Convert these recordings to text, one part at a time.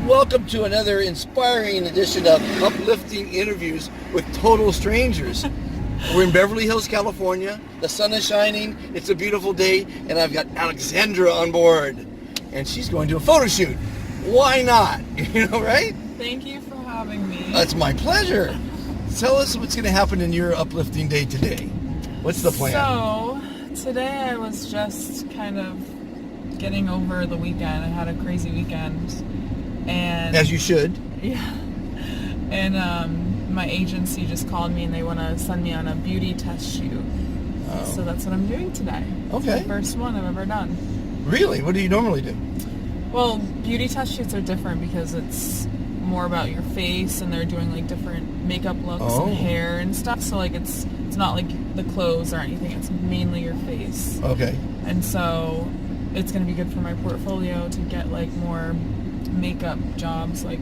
welcome to another inspiring edition of Uplifting Interviews with Total Strangers. We're in Beverly Hills, California. The sun is shining. It's a beautiful day, and I've got Alexandra on board, and she's going to a photo shoot. Why not? You know, right? Thank you for having me. That's my pleasure. Tell us what's going to happen in your uplifting day today. What's the plan? So, today I was just kind of getting over the weekend. I had a crazy weekend. And as you should. Yeah. And my agency just called me and they want to send me on a beauty test shoot. Oh. So that's what I'm doing today. Okay. It's the first one I've ever done. Really? What do you normally do? Well, beauty test shoots are different because it's more about your face and they're doing like different makeup looks and hair and stuff. So like it's not like the clothes or anything. It's mainly your face. Okay. And so it's going to be good for my portfolio to get like more makeup jobs, like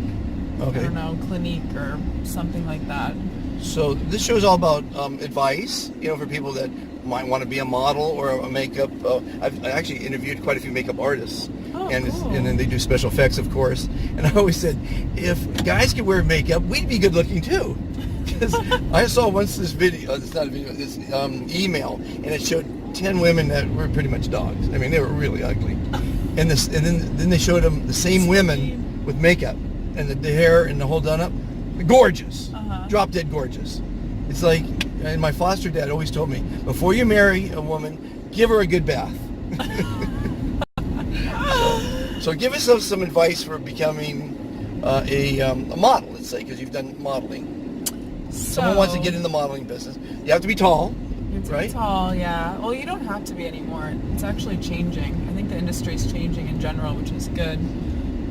I don't know, Clinique or something like that. So this show is all about advice, you know, for people that might want to be a model or a makeup. I've actually interviewed quite a few makeup artists, cool. And then they do special effects, of course. And I always said, if guys could wear makeup, we'd be good looking too. Because I saw once this video, it's not a video, this email, and it showed 10 women that were pretty much dogs. I mean, they were really ugly. And then they showed them the same women with makeup and the hair and the whole done up, gorgeous, drop dead gorgeous. It's like, and my foster dad always told me, before you marry a woman, give her a good bath. so give us some advice for becoming a model, let's say, because you've done modeling. Someone wants to get in the modeling business. You have to be tall. You have to right? be tall, yeah. Well, you don't have to be anymore. It's actually changing. I think the industry is changing in general, which is good.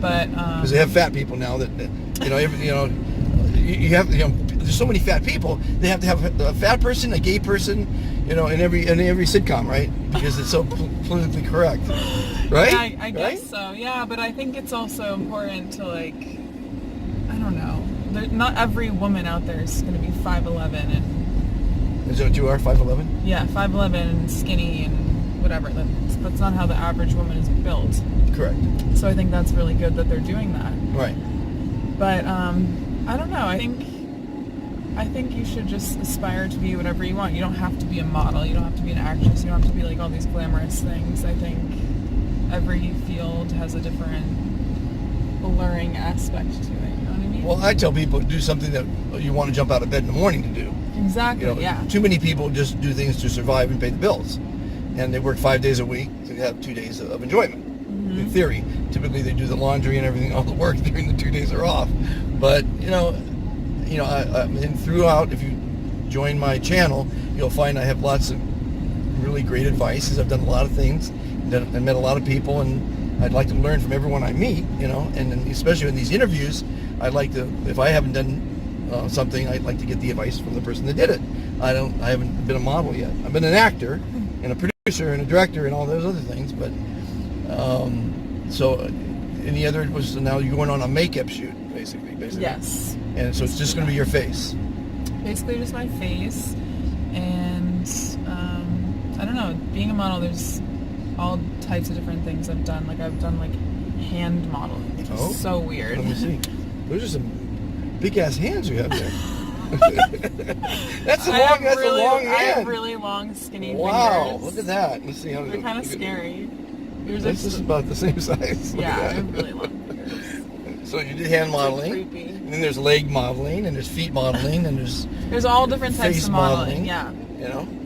But because they have fat people now that you have there's so many fat people. They have to have a fat person, a gay person, in every sitcom, right? Because it's so politically correct, right? Yeah, I guess so. Yeah, but I think it's also important to I don't know. Not every woman out there is going to be 5'11" and. Is that what you are, 5'11"? Yeah, 5'11" and skinny and whatever. That's not how the average woman is built. Correct. So I think that's really good that they're doing that. Right. But I don't know. I think you should just aspire to be whatever you want. You don't have to be a model. You don't have to be an actress. You don't have to be like all these glamorous things. I think every field has a different alluring aspect to it. You know what I mean? Well, I tell people to do something that you want to jump out of bed in the morning to do. Exactly, yeah. Too many people just do things to survive and pay the bills. And they work 5 days a week to have 2 days of enjoyment. Mm-hmm. In theory, typically they do the laundry and everything, all the work during the 2 days are off. But, and throughout, if you join my channel, you'll find I have lots of really great advice. I've done a lot of things. I met a lot of people, and I'd like to learn from everyone I meet, and then especially in these interviews, I'd like to, if I haven't done something, I'd like to get the advice from the person that did it. I haven't been a model yet. I've been an actor and a producer and a director and all those other things, but so any other was now you're going on a makeup shoot basically. Yes. And so it's just going to be your face. Basically just my face, and I don't know, being a model, there's all types of different things I've done. Like I've done hand modeling, which is so weird. Let me see. Those are some big ass hands you have there. That's a long hand. I have really long, skinny fingers. Wow, look at that. Let's see how they're kind of scary. This is about the same size. Yeah, I have really long fingers. So you did hand modeling, creepy. And then there's leg modeling, and there's feet modeling, and there's all different types of modeling. Yeah.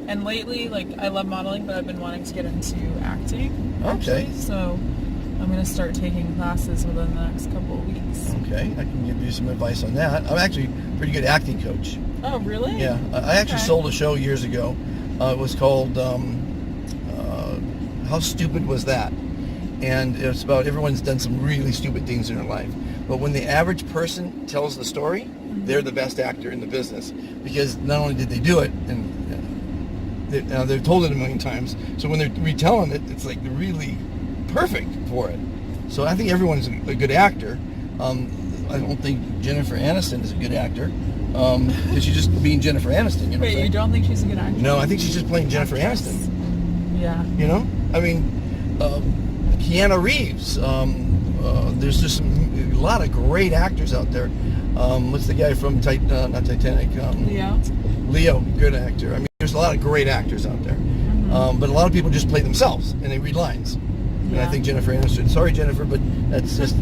And lately, I love modeling, but I've been wanting to get into acting. Okay. Actually, so I'm going to start taking classes within the next couple of weeks. Okay, I can give you some advice on that. I'm actually a pretty good acting coach. Oh, really? Yeah, I actually sold a show years ago. It was called How Stupid Was That? And it's about everyone's done some really stupid things in their life. But when the average person tells the story, they're the best actor in the business. Because not only did they do it, and they've told it a million times, so when they're retelling it, it's like they're really perfect for it. So I think everyone's a good actor. I don't think Jennifer Aniston is a good actor. Because she's just being Jennifer Aniston. You know Wait, you don't think she's a good actress? No, I think she's just playing Jennifer Aniston. Yeah. I mean, Keanu Reeves, there's just a lot of great actors out there. What's the guy from not Titanic? Leo, good actor. I mean, there's a lot of great actors out there. But a lot of people just play themselves and they read lines. And I think Jennifer Aniston, sorry Jennifer, but that's just,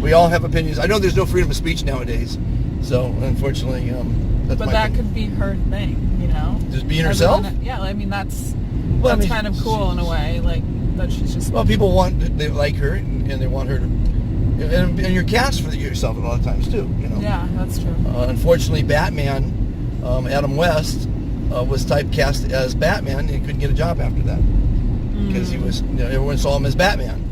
we all have opinions. I know there's no freedom of speech nowadays, so unfortunately, that's but my that opinion. could be her thing, you know? Just being herself? Yeah, I mean, that's Well, I mean, kind of cool in a way, like, that she's just... Well, people they like her, and they want her to, and you're cast for yourself a lot of times too, you know? Yeah, that's true. Unfortunately, Batman, Adam West, was typecast as Batman and he couldn't get a job after that. Because he was, everyone saw him as Batman.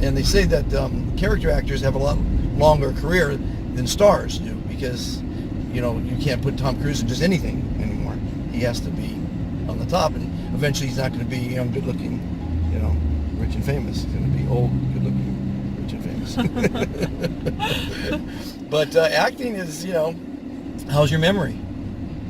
And they say that character actors have a lot longer career than stars do, because, you can't put Tom Cruise in just anything anymore. He has to be on the top, and eventually he's not going to be young, good-looking, rich and famous. He's going to be old, good-looking, rich and famous. But acting is, how's your memory?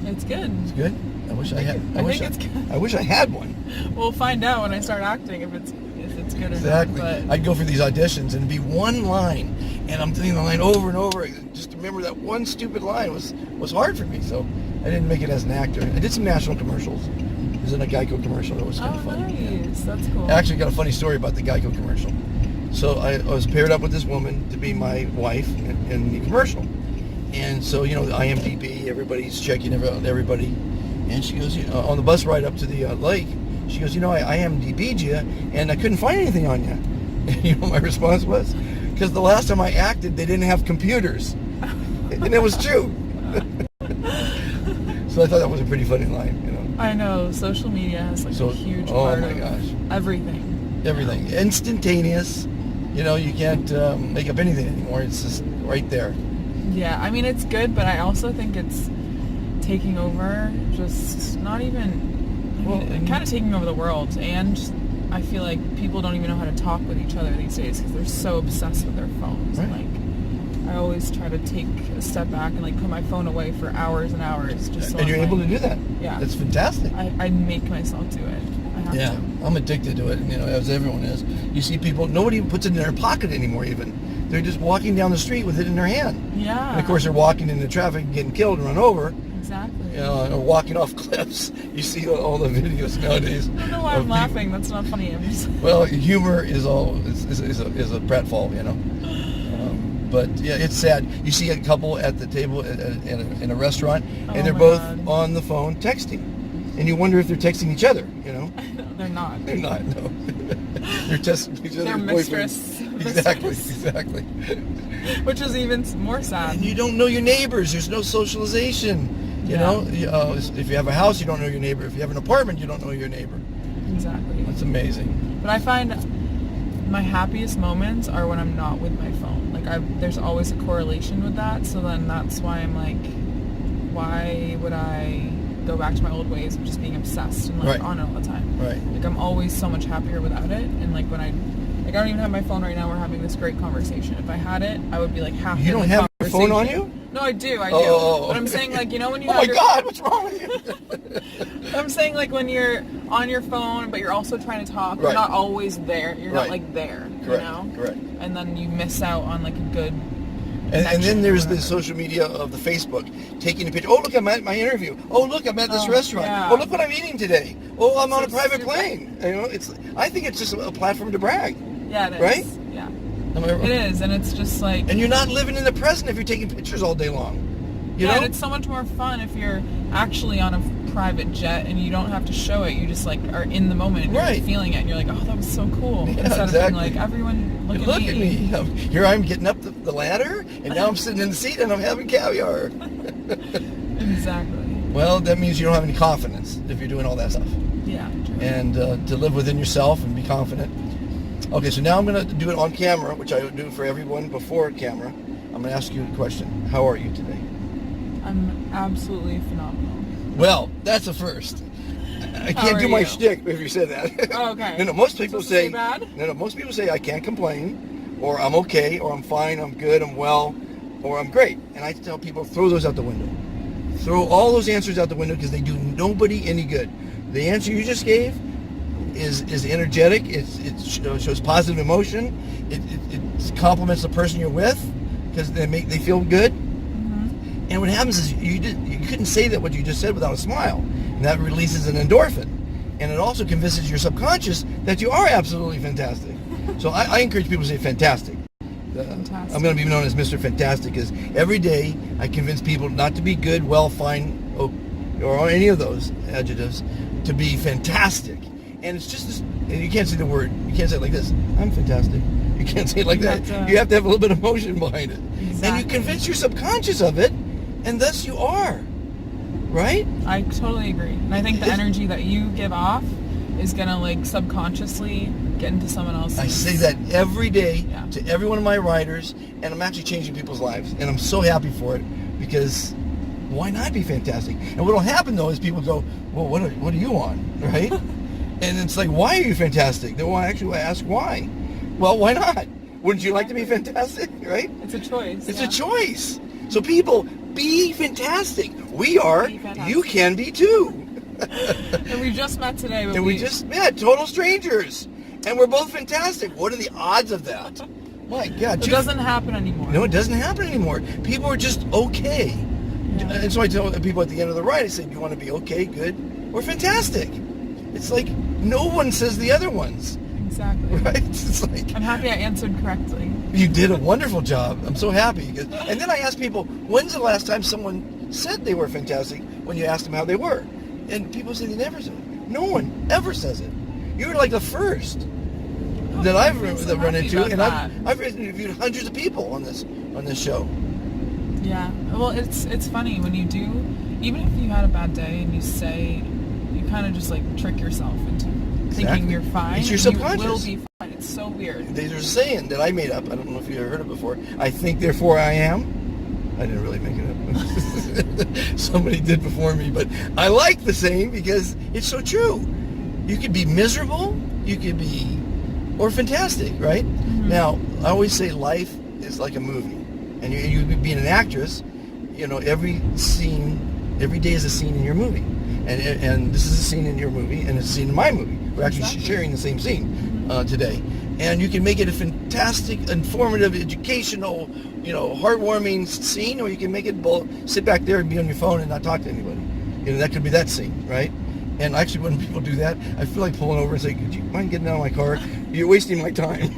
It's good. It's good? I wish I had. I think it's good. I wish I had one. We'll find out when I start acting if it's good Exactly. or not. But I'd go for these auditions and it'd be one line, and I'm doing the line over and over. Just to remember that one stupid line was hard for me, so I didn't make it as an actor. I did some national commercials. I was in a Geico commercial. That was kind of fun. Nice. That's cool. I actually got a funny story about the Geico commercial. So I was paired up with this woman to be my wife in the commercial. And so, IMDb, everybody's checking everybody. And she goes, on the bus ride up to the lake, she goes, I IMDb'd you, and I couldn't find anything on you. And you know what my response was? Because the last time I acted, they didn't have computers. And it was true. So I thought that was a pretty funny line, I know, social media has a huge part of everything. Everything. Instantaneous. You can't make up anything anymore. It's just right there. Yeah, I mean, it's good, but I also think it's taking over, just not even, kind of taking over the world. And I feel like people don't even know how to talk with each other these days because they're so obsessed with their phones. Right. And I always try to take a step back and put my phone away for hours and hours. Just so and you're able to do that. Yeah. That's fantastic. I make myself do it. I have to. I'm addicted to it, as everyone is. You see people, nobody even puts it in their pocket anymore even. They're just walking down the street with it in their hand. Yeah. And of course they're walking into traffic and getting killed and run over. Exactly. Or walking off cliffs. You see all the videos nowadays. I don't know why I'm laughing. That's not funny. I'm just... Well, humor is a pratfall, but yeah, it's sad. You see a couple at the table in a restaurant, and they're both on the phone texting, and you wonder if they're texting each other. No, they're not. They're not. No. They're texting each other. Their mistress. Exactly. Which is even more sad. And you don't know your neighbors. There's no socialization. If you have a house, you don't know your neighbor. If you have an apartment, you don't know your neighbor. Exactly. That's amazing. But I find my happiest moments are when I'm not with my phone. There's always a correlation with that. So then that's why I'm why would I go back to my old ways of just being obsessed and on it all the time? Right. I'm always so much happier without it. And when I don't even have my phone right now. We're having this great conversation. If I had it, I would be half. You don't have your phone on you? No, I do. Oh. But I'm saying when you. Oh my God! What's wrong with you? I'm saying when you're on your phone, but you're also trying to talk. Right. You're not always there. You're not there. Correct. Correct. And then you miss out on a good. And then there's the social media of the Facebook, taking a picture. Oh, look, I'm at my interview. Oh, look, I'm at this restaurant. Yeah. Oh, look what I'm eating today. Oh, I'm on a private plane. I think it's just a platform to brag. Yeah, it is. Right? Yeah. It is, and it's just And you're not living in the present if you're taking pictures all day long. You know? And it's so much more fun if you're actually on a private jet and you don't have to show it. You just are in the moment and you're feeling it and you're oh, that was so cool. Yeah, Instead of being everyone look at me. Here I'm getting up the ladder and now I'm sitting in the seat and I'm having caviar. Exactly. Well, that means you don't have any confidence if you're doing all that stuff. Yeah. True. And to live within yourself and be confident. Okay, so now I'm going to do it on camera, which I would do for everyone before camera. I'm going to ask you a question. How are you today? I'm absolutely phenomenal. Well, that's a first. I can't do my shtick if you said that. Oh, okay. No, most people say bad? No, most people say I can't complain, or I'm okay, or I'm fine, I'm good, I'm well, or I'm great. And I tell people, throw those out the window. Throw all those answers out the window because they do nobody any good. The answer you just gave is energetic. It shows positive emotion. It compliments the person you're with because they feel good. Mm-hmm. And what happens is you couldn't say that what you just said without a smile, and that releases an endorphin, and it also convinces your subconscious that you are absolutely fantastic. So I encourage people to say fantastic. Fantastic. I'm going to be known as Mr. Fantastic because every day I convince people not to be good, well, fine, or any of those adjectives, to be fantastic. And it's just this, and you can't say the word, you can't say it like this, I'm fantastic. You can't say it like that. You have to have a little bit of emotion behind it. Exactly. And you convince your subconscious of it, and thus you are. Right? I totally agree. And I think the energy that you give off is going to like subconsciously get into someone else's. I say that every day Yeah. to every one of my riders, and I'm actually changing people's lives. And I'm so happy for it because why not be fantastic? And what will happen though is people go, well, what are you on? Right? And it's like, why are you fantastic? They will actually ask why. Well, why not? Wouldn't you like to be fantastic? Right? It's a choice. It's yeah. a choice. So people, be fantastic. We are. Be fantastic. You can be too. And we just met today. But And we just met, total strangers. And we're both fantastic. What are the odds of that? My God. It doesn't happen anymore. No, it doesn't happen anymore. People are just okay. Yeah. And so I tell people at the end of the ride, I said, you want to be okay, good, or fantastic? It's like no one says the other ones. Exactly. Right? It's like, I'm happy I answered correctly. you did a wonderful job. I'm so happy. And then I asked people, when's the last time someone said they were fantastic when you asked them how they were? And people say they never said it. No one ever says it. You're like the first that I've run into, and I've interviewed hundreds of people on this show. Yeah. Well, it's funny when you do, even if you had a bad day and you say, you kind of just like trick yourself into thinking you're fine. It's your and subconscious. You will be fine. It's so weird. There's a saying that I made up. I don't know if you ever heard it before. I think, therefore I am. I didn't really make it up. Somebody did before me, but I like the saying because it's so true. You could be miserable, you could be, or fantastic, right? Mm-hmm. Now, I always say life is like a movie. And you being an actress, every day is a scene in your movie. And this is a scene in your movie, and it's a scene in my movie. We're actually sharing the same scene today. And you can make it a fantastic, informative, educational, heartwarming scene, or you can make it sit back there and be on your phone and not talk to anybody. That could be that scene, right? And actually, when people do that, I feel like pulling over and saying, "Do you mind getting out of my car? You're wasting my time."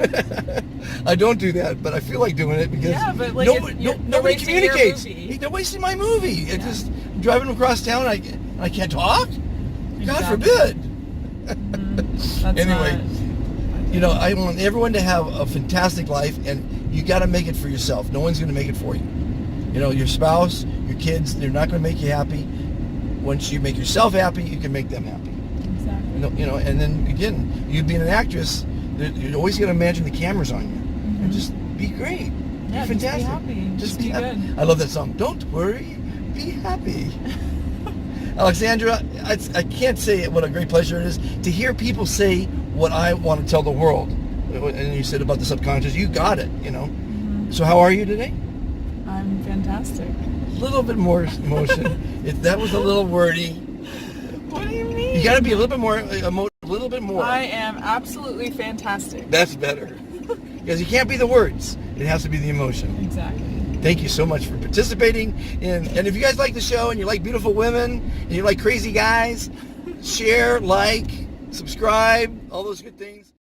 I don't do that, but I feel like doing it because but nobody communicates. They're wasting my movie. Yeah. It's just driving across town, I can't talk. Exactly. God forbid. That's Anyway, I want everyone to have a fantastic life, and you got to make it for yourself. No one's going to make it for you. Your spouse, your kids, they're not going to make you happy. Once you make yourself happy, you can make them happy. Exactly. And then again, you being an actress, you're always going to imagine the cameras on you, and just be great. Yeah, be fantastic. Just be happy. Just be happy. good. I love that song. Don't worry, be happy. Alexandra, I can't say what a great pleasure it is to hear people say what I want to tell the world. And you said about the subconscious, you got it, Mm-hmm. So how are you today? I'm fantastic. A little bit more emotion. That was a little wordy. What do you mean? You got to be a little bit more, a little bit more. I am absolutely fantastic. That's better. Because you can't be the words. It has to be the emotion. Exactly. Thank you so much for participating. And if you guys like the show and you like beautiful women and you like crazy guys, share, like, subscribe, all those good things.